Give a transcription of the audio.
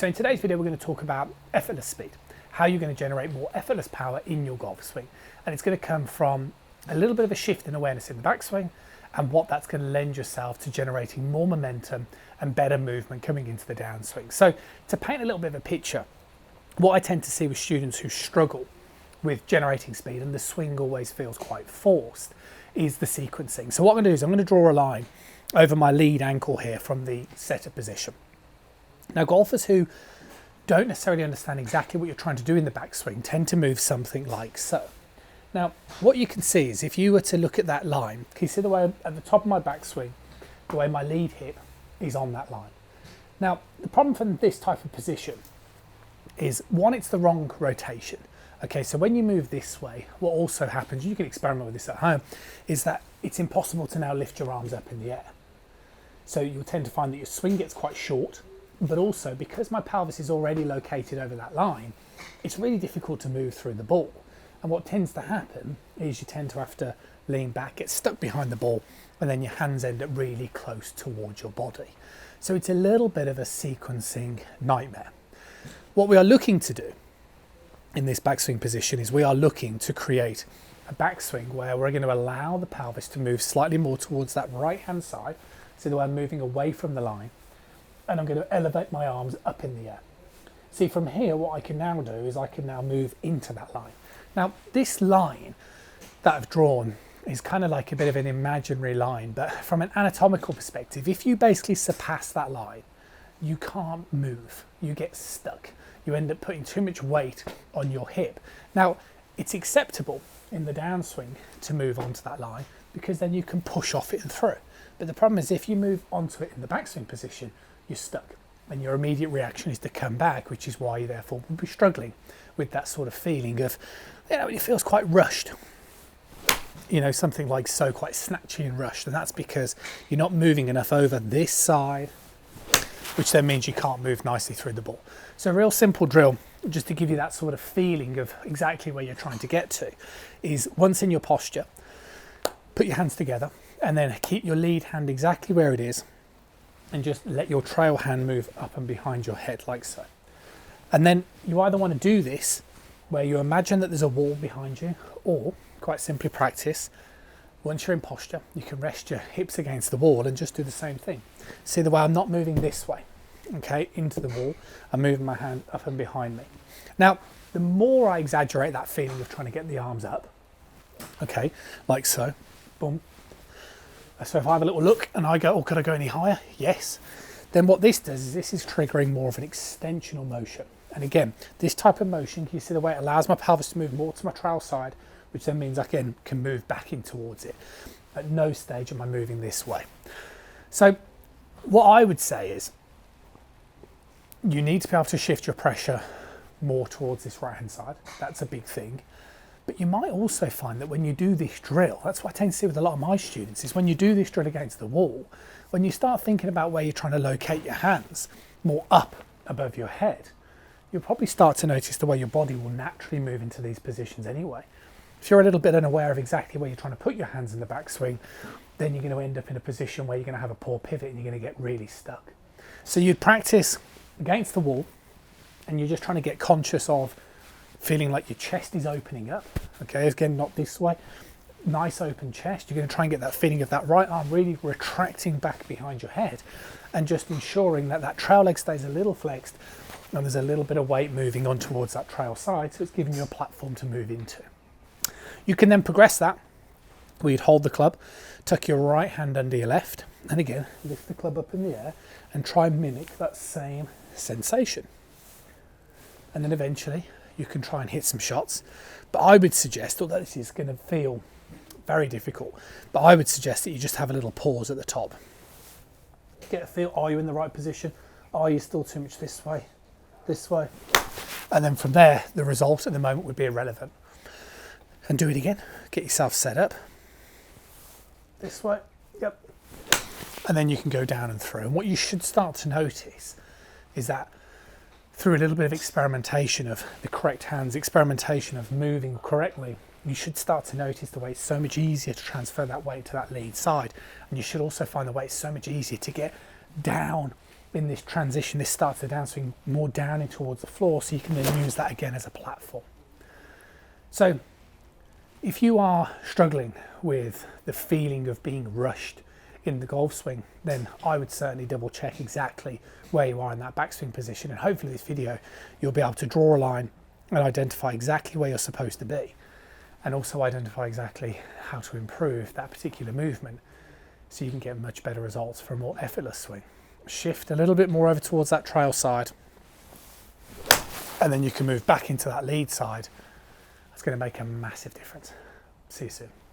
So in today's video, we're going to talk about effortless speed, how you're going to generate more effortless power in your golf swing. And it's going to come from a little bit of a shift in awareness in the backswing and what that's going to lend yourself to generating more momentum and better movement coming into the downswing. So to paint a little bit of a picture, what I tend to see with students who struggle with generating speed and the swing always feels quite forced is the sequencing. So what I'm going to do is I'm going to draw a line over my lead ankle here from the setup position. Now, golfers who don't necessarily understand exactly what you're trying to do in the backswing tend to move something like so. Now, what you can see is if you were to look at that line, can you see the way at the top of my backswing, the way my lead hip is on that line? Now, the problem from this type of position is, one, it's the wrong rotation. Okay, so when you move this way, what also happens, you can experiment with this at home, is that it's impossible to now lift your arms up in the air. So you'll tend to find that your swing gets quite short, but also because my pelvis is already located over that line, it's really difficult to move through the ball. And what tends to happen is you tend to have to lean back, get stuck behind the ball, and then your hands end up really close towards your body. So it's a little bit of a sequencing nightmare. What we are looking to do in this backswing position is we are looking to create a backswing where we're going to allow the pelvis to move slightly more towards that right hand side, so that I'm moving away from the line, and I'm going to elevate my arms up in the air. See, from here, what I can now do is I can now move into that line. Now, this line that I've drawn is kind of like a bit of an imaginary line, but from an anatomical perspective, if you basically surpass that line, you can't move, you get stuck. You end up putting too much weight on your hip. Now, it's acceptable in the downswing to move onto that line because then you can push off it and through. But the problem is if you move onto it in the backswing position, you're stuck and your immediate reaction is to come back, which is why you therefore will be struggling with that sort of feeling of, it feels quite rushed. Something like so, quite snatchy and rushed, and that's because you're not moving enough over this side, which then means you can't move nicely through the ball. So a real simple drill, just to give you that sort of feeling of exactly where you're trying to get to, is once in your posture, put your hands together and then keep your lead hand exactly where it is, and just let your trail hand move up and behind your head like so. And then you either want to do this where you imagine that there's a wall behind you, or quite simply practice, once you're in posture, you can rest your hips against the wall and just do the same thing. See the way I'm not moving this way, okay, into the wall, I'm moving my hand up and behind me. Now, the more I exaggerate that feeling of trying to get the arms up, okay, like so, boom. So if I have a little look and I go, oh, could I go any higher? Yes. Then what this does is this is triggering more of an extensional motion. And again, this type of motion, can you see the way it allows my pelvis to move more to my trail side, which then means I can move back in towards it. At no stage am I moving this way. So what I would say is you need to be able to shift your pressure more towards this right hand side. That's a big thing. But you might also find that when you do this drill, that's what I tend to see with a lot of my students, is when you do this drill against the wall, when you start thinking about where you're trying to locate your hands more up above your head, you'll probably start to notice the way your body will naturally move into these positions anyway. If you're a little bit unaware of exactly where you're trying to put your hands in the backswing, then you're going to end up in a position where you're going to have a poor pivot and you're going to get really stuck. So you'd practice against the wall and you're just trying to get conscious of feeling like your chest is opening up, okay, again, not this way, nice open chest. You're going to try and get that feeling of that right arm really retracting back behind your head and just ensuring that that trail leg stays a little flexed and there's a little bit of weight moving on towards that trail side, so it's giving you a platform to move into. You can then progress that where you'd hold the club, tuck your right hand under your left, and again, lift the club up in the air and try and mimic that same sensation. And then eventually you can try and hit some shots. But I would suggest, although this is going to feel very difficult, but I would suggest that you just have a little pause at the top. Get a feel, are you in the right position? Are you still too much this way? This way? And then from there, the result at the moment would be irrelevant. And do it again. Get yourself set up. This way. Yep. And then you can go down and through. And what you should start to notice is that through a little bit of experimentation of the correct hands, experimentation of moving correctly, you should start to notice the way it's so much easier to transfer that weight to that lead side. And you should also find the way it's so much easier to get down in this transition, this starts the downswing more down in towards the floor, so you can then use that again as a platform. So if you are struggling with the feeling of being rushed in the golf swing, then I would certainly double check exactly where you are in that backswing position, and hopefully this video you'll be able to draw a line and identify exactly where you're supposed to be, and also identify exactly how to improve that particular movement so you can get much better results for a more effortless swing. Shift a little bit more over towards that trail side, and then you can move back into that lead side. That's going to make a massive difference. See you soon.